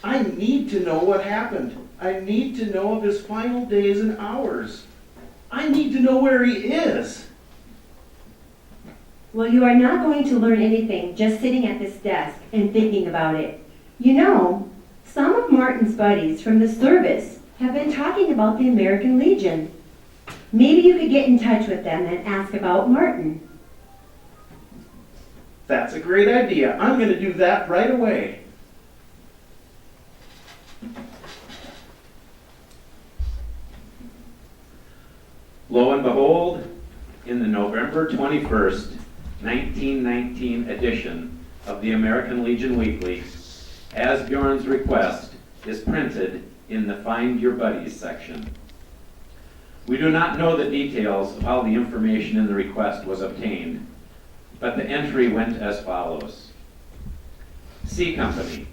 I need to know what happened. I need to know of his final days and hours. I need to know where he is. Well, you are not going to learn anything just sitting at this desk and thinking about it. You know, some of Martin's buddies from the service have been talking about the American Legion. Maybe you could get in touch with them and ask about Martin. That's a great idea. I'm going to do that right away. Lo and behold, in the November 21st, 1919 edition of the American Legion Weekly, Asbjorn's request is printed in the Find Your Buddies section. We do not know the details of how the information in the request was obtained, but the entry went as follows. C Company,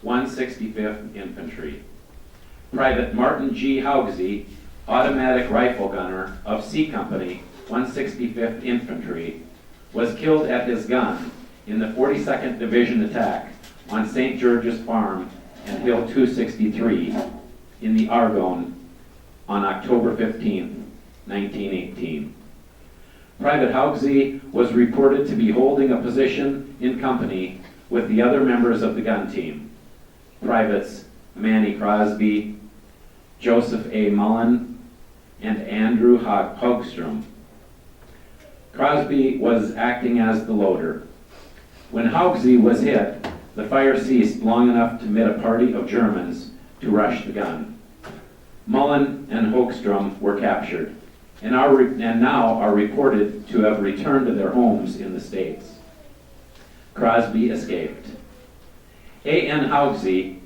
165th Infantry. Private Martin G. Haugsey, automatic rifle gunner of C Company, 165th Infantry, was killed at his gun in the 42nd Division attack on St. George's Farm and Hill 263 in the Argonne on October 15, 1918. Private Haugsey was reported to be holding a position in company with the other members of the gun team, Privates Manny Crosby, Joseph A. Mullen, and Andrew Hogstrom. Crosby was acting as the loader. When Haugsey was hit, the fire ceased long enough to permit a party of Germans to rush the gun. Mullen and Hogstrom were captured and now are reported to have returned to their homes in the States. Crosby escaped. A.N. Haugsey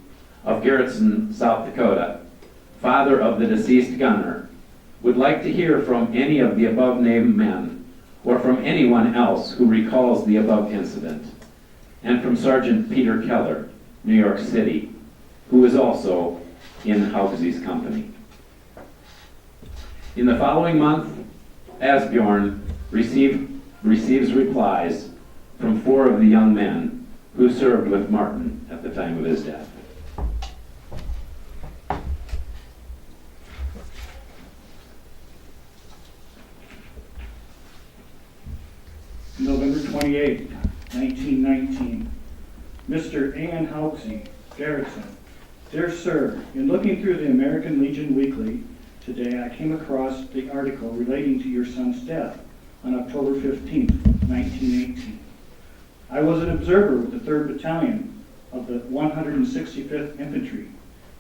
of Garretson, South Dakota, father of the deceased gunner, would like to hear from any of the above-named men or from anyone else who recalls the above incident, and from Sergeant Peter Keller, New York City, who is also in Haugsey's company. In the following month, Asbjorn receives replies from 4 of the young men who served with Martin at the time of his death. November 28, 1919. Mr. A.N. Haugsey, Garretson. Dear Sir, in looking through the American Legion Weekly today, I came across the article relating to your son's death on October 15, 1918. I was an observer with the 3rd Battalion of the 165th Infantry,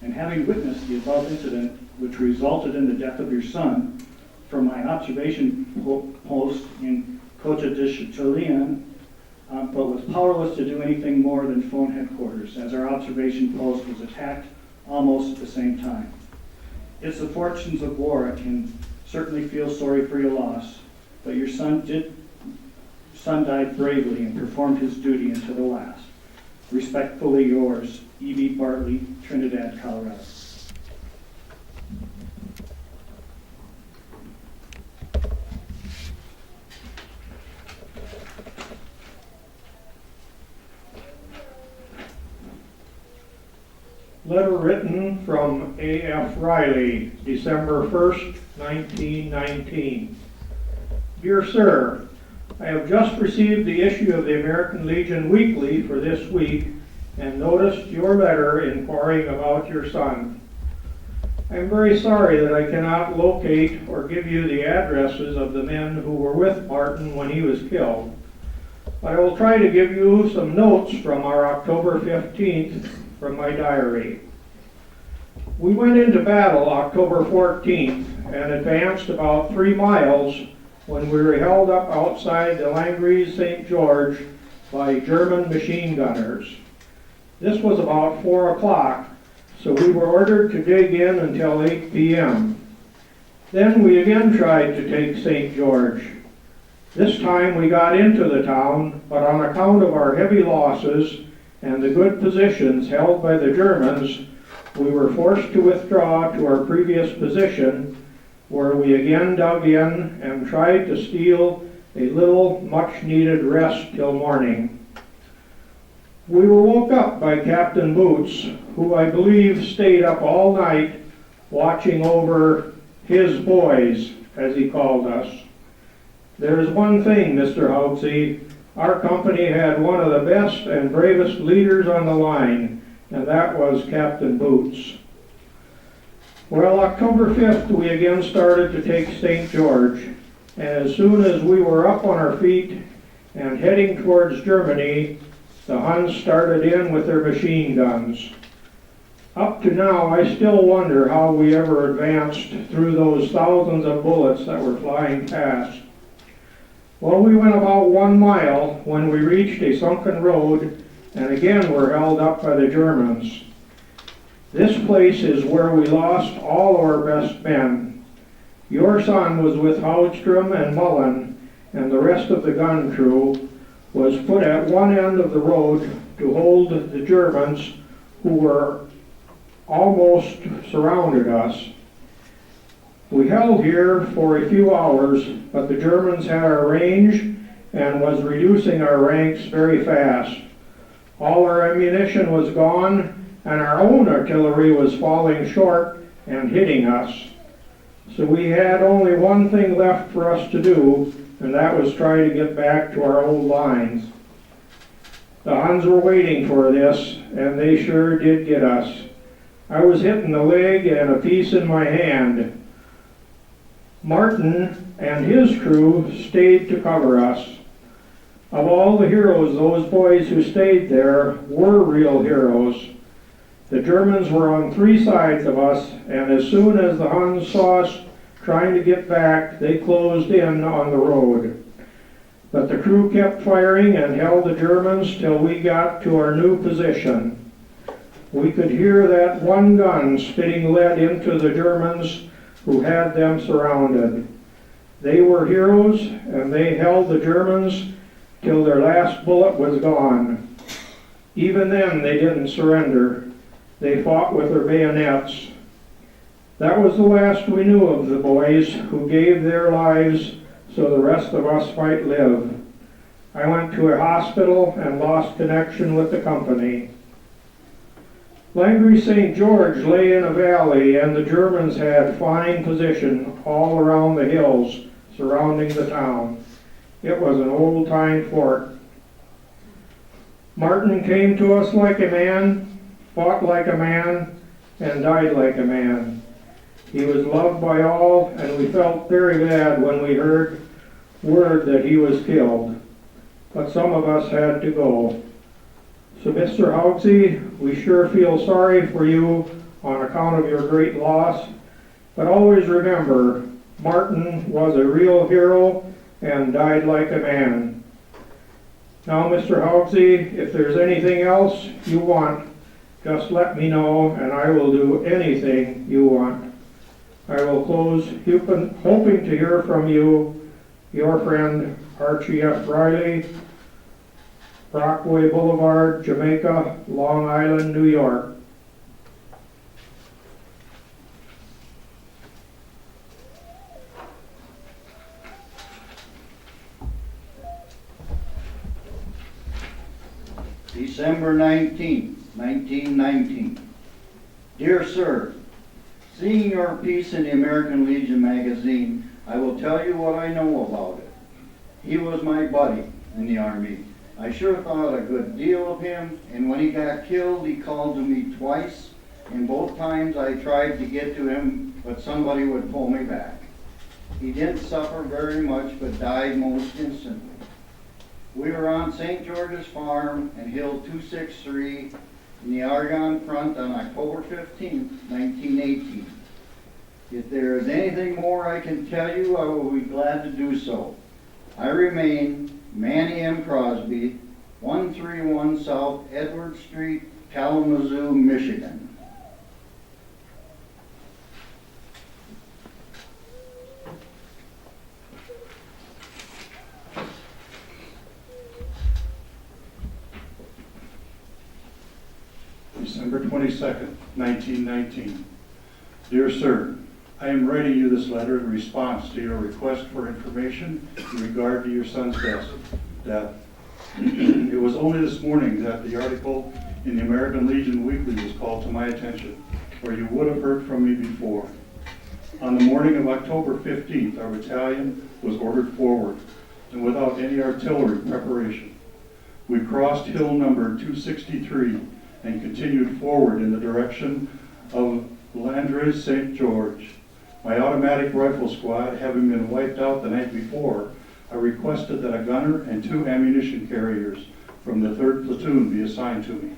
and having witnessed the above incident which resulted in the death of your son, from my observation post in Cocha de Chatillon, but was powerless to do anything more than phone headquarters, as our observation post was attacked almost at the same time. It's the fortunes of war. I can certainly feel sorry for your loss, but your son died bravely and performed his duty until the last. Respectfully yours, E.B. Bartley, Trinidad, Colorado. Letter written from A.F. Riley, December 1st, 1919. Dear Sir, I have just received the issue of the American Legion Weekly for this week and noticed your letter inquiring about your son. I am very sorry that I cannot locate or give you the addresses of the men who were with Martin when he was killed, but I will try to give you some notes from our October 15th from my diary. We went into battle October 14th and advanced about 3 miles when we were held up outside the Langres St. George by German machine gunners. This was about 4 o'clock, so we were ordered to dig in until 8 p.m. Then we again tried to take St. George. This time we got into the town, but on account of our heavy losses and the good positions held by the Germans, we were forced to withdraw to our previous position, where we again dug in and tried to steal a little much-needed rest till morning. We were woke up by Captain Boots, who I believe stayed up all night watching over his boys, as he called us. There's one thing, Mr. Haugsey, our company had one of the best and bravest leaders on the line, and that was Captain Boots. Well, October 5th, we again started to take St. George, and as soon as we were up on our feet and heading towards Germany, the Huns started in with their machine guns. Up to now, I still wonder how we ever advanced through those thousands of bullets that were flying past. Well, we went about 1 mile when we reached a sunken road and again were held up by the Germans. This place is where we lost all of our best men. Your son was with Haudstrom and Mullen, and the rest of the gun crew was put at one end of the road to hold the Germans who were almost surrounded us. We held here for a few hours, but the Germans had our range and was reducing our ranks very fast. All our ammunition was gone, and our own artillery was falling short and hitting us. So we had only one thing left for us to do, and that was try to get back to our old lines. The Huns were waiting for this, and they sure did get us. I was hit in the leg and a piece in my hand. Martin and his crew stayed to cover us. Of all the heroes, those boys who stayed there were real heroes. The Germans were on 3 sides of us, and as soon as the Huns saw us trying to get back, they closed in on the road. But the crew kept firing and held the Germans till we got to our new position. We could hear that one gun spitting lead into the Germans who had them surrounded. They were heroes, and they held the Germans till their last bullet was gone. Even then, they didn't surrender. They fought with their bayonets. That was the last we knew of the boys who gave their lives so the rest of us might live. I went to a hospital and lost connection with the company. Langley St. George lay in a valley, and the Germans had fine position all around the hills surrounding the town. It was an old-time fort. Martin came to us like a man, fought like a man, and died like a man. He was loved by all, and we felt very bad when we heard word that he was killed. But some of us had to go. So, Mr. Haugsey, we sure feel sorry for you on account of your great loss, but always remember, Martin was a real hero and died like a man. Now, Mr. Haugsey, if there's anything else you want, just let me know, and I will do anything you want. I will close hoping to hear from you, your friend Archie F. Riley, Brockway Boulevard, Jamaica, Long Island, New York. December 19, 1919. Dear Sir, seeing your piece in the American Legion magazine, I will tell you what I know about it. He was my buddy in the Army. I sure thought a good deal of him, and when he got killed, he called to me twice, and both times I tried to get to him, but somebody would pull me back. He didn't suffer very much, but died most instantly. We were on St. George's Farm and Hill 263 in the Argonne Front on October 15, 1918. If there is anything more I can tell you, I will be glad to do so. I remain Manny M. Crosby, 131 South Edward Street, Kalamazoo, Michigan. December 22nd, 1919. Dear Sir, I am writing you this letter in response to your request for information in regard to your son's death. It was only this morning that the article in the American Legion Weekly was called to my attention, or you would have heard from me before. On the morning of October 15th, our battalion was ordered forward, and without any artillery preparation. We crossed hill number 263 and continued forward in the direction of Landres St. George. My automatic rifle squad having been wiped out the night before, I requested that a gunner and 2 ammunition carriers from the 3rd platoon be assigned to me.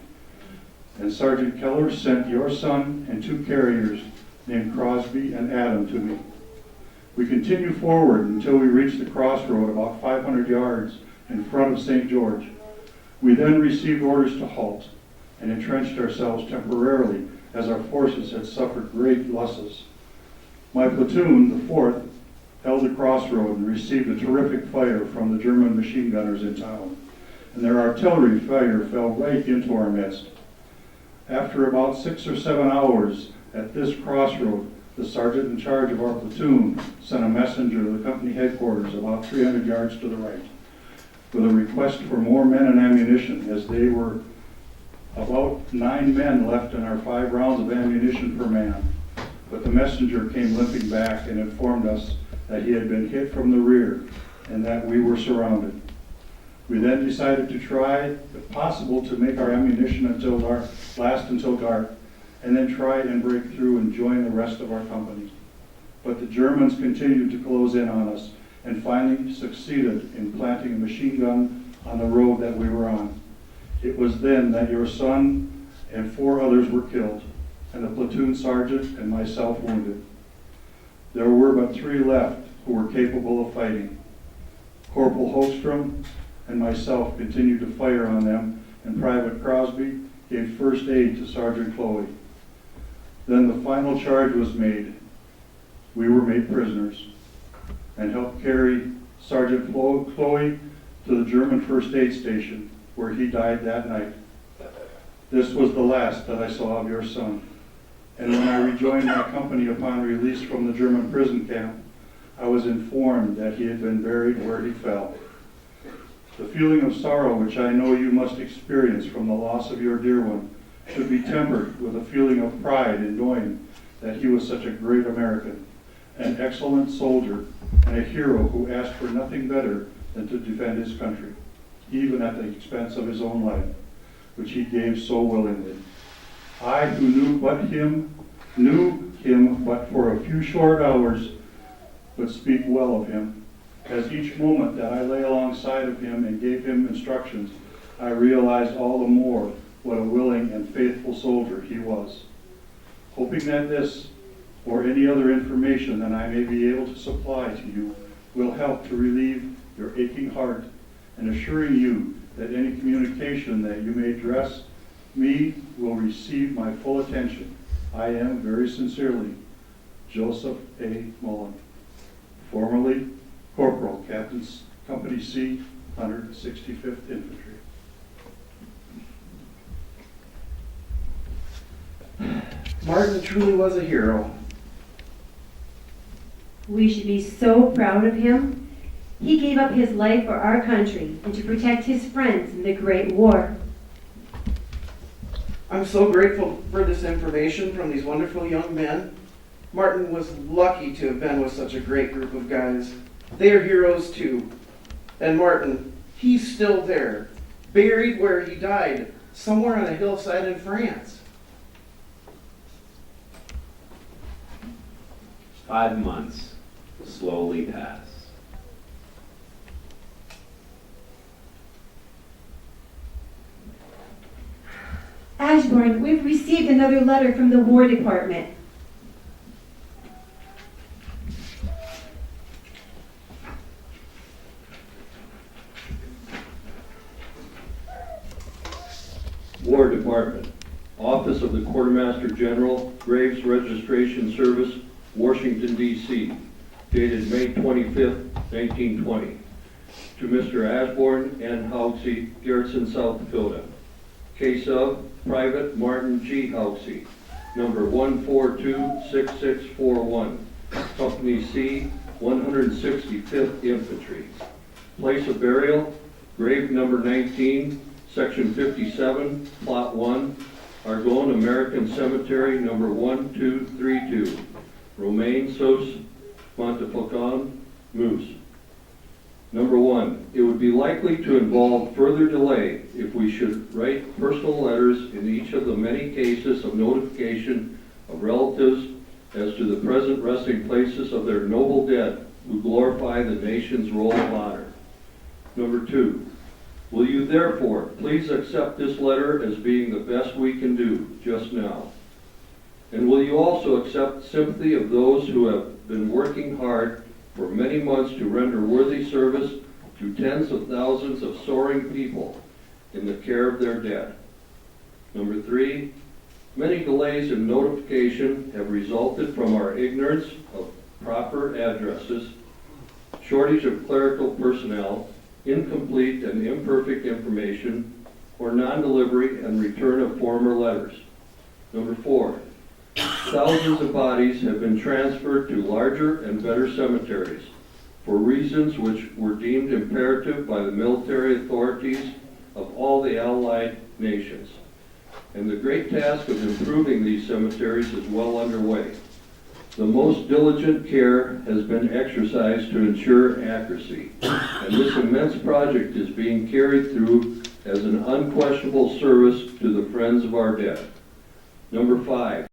And Sergeant Keller sent your son and 2 carriers named Crosby and Adam to me. We continued forward until we reached the crossroad about 500 yards in front of St. George. We then received orders to halt and entrenched ourselves temporarily as our forces had suffered great losses. My platoon, the 4th, held the crossroad and received a terrific fire from the German machine gunners in town, and their artillery fire fell right into our midst. After about 6 or 7 hours at this crossroad, the sergeant in charge of our platoon sent a messenger to the company headquarters about 300 yards to the right with a request for more men and ammunition, as they were about 9 men left in our 5 rounds of ammunition per man. But the messenger came limping back and informed us that he had been hit from the rear and that we were surrounded. We then decided to try, if possible, to make our ammunition last until dark, and then try and break through and join the rest of our company. But the Germans continued to close in on us and finally succeeded in planting a machine gun on the road that we were on. It was then that your son and 4 others were killed, and the platoon sergeant and myself wounded. There were but 3 left who were capable of fighting. Corporal Holstrom and myself continued to fire on them, and Private Crosby gave first aid to Sergeant Chloe. Then the final charge was made. We were made prisoners and helped carry Sergeant Chloe to the German first aid station, where he died that night. This was the last that I saw of your son. And when I rejoined my company upon release from the German prison camp, I was informed that he had been buried where he fell. The feeling of sorrow which I know you must experience from the loss of your dear one should be tempered with a feeling of pride in knowing that he was such a great American, an excellent soldier, and a hero who asked for nothing better than to defend his country, even at the expense of his own life, which he gave so willingly. I, who knew him but for a few short hours, but speak well of him, as each moment that I lay alongside of him and gave him instructions, I realized all the more what a willing and faithful soldier he was. Hoping that this or any other information that I may be able to supply to you will help to relieve your aching heart, and assuring you that any communication that you may address me will receive my full attention. I am very sincerely, Joseph A. Mullen, formerly Corporal, Captain, Company C, 165th Infantry. Martin truly was a hero. We should be so proud of him. He gave up his life for our country and to protect his friends in the Great War. I'm so grateful for this information from these wonderful young men. Martin was lucky to have been with such a great group of guys. They are heroes too. And Martin, he's still there, buried where he died, somewhere on a hillside in France. 5 months slowly pass. Ashbourne, we've received another letter from the War Department. War Department, Office of the Quartermaster General, Graves Registration Service, Washington, D.C., dated May 25th, 1920. To Mr. Ashbourne N. Haugsey, Garrison, South Dakota. Case of Private Martin G. Haugsey, number 1426641, Company C, 165th Infantry. Place of burial, grave number 19, section 57, plot 1, Argonne American Cemetery, number 1232, Romaine Sos Montefaucon, Moose. Number 1, it would be likely to involve further delay if we should write personal letters in each of the many cases of notification of relatives as to the present resting places of their noble dead who glorify the nation's roll of honor. Number 2, will you therefore please accept this letter as being the best we can do just now? And will you also accept sympathy of those who have been working hard for many months to render worthy service to tens of thousands of soaring people in the care of their dead? Number 3, many delays in notification have resulted from our ignorance of proper addresses, shortage of clerical personnel, incomplete and imperfect information, or non-delivery and return of former letters. Number 4, thousands of bodies have been transferred to larger and better cemeteries for reasons which were deemed imperative by the military authorities of all the Allied nations. And the great task of improving these cemeteries is well underway. The most diligent care has been exercised to ensure accuracy, and this immense project is being carried through as an unquestionable service to the friends of our dead. Number 5,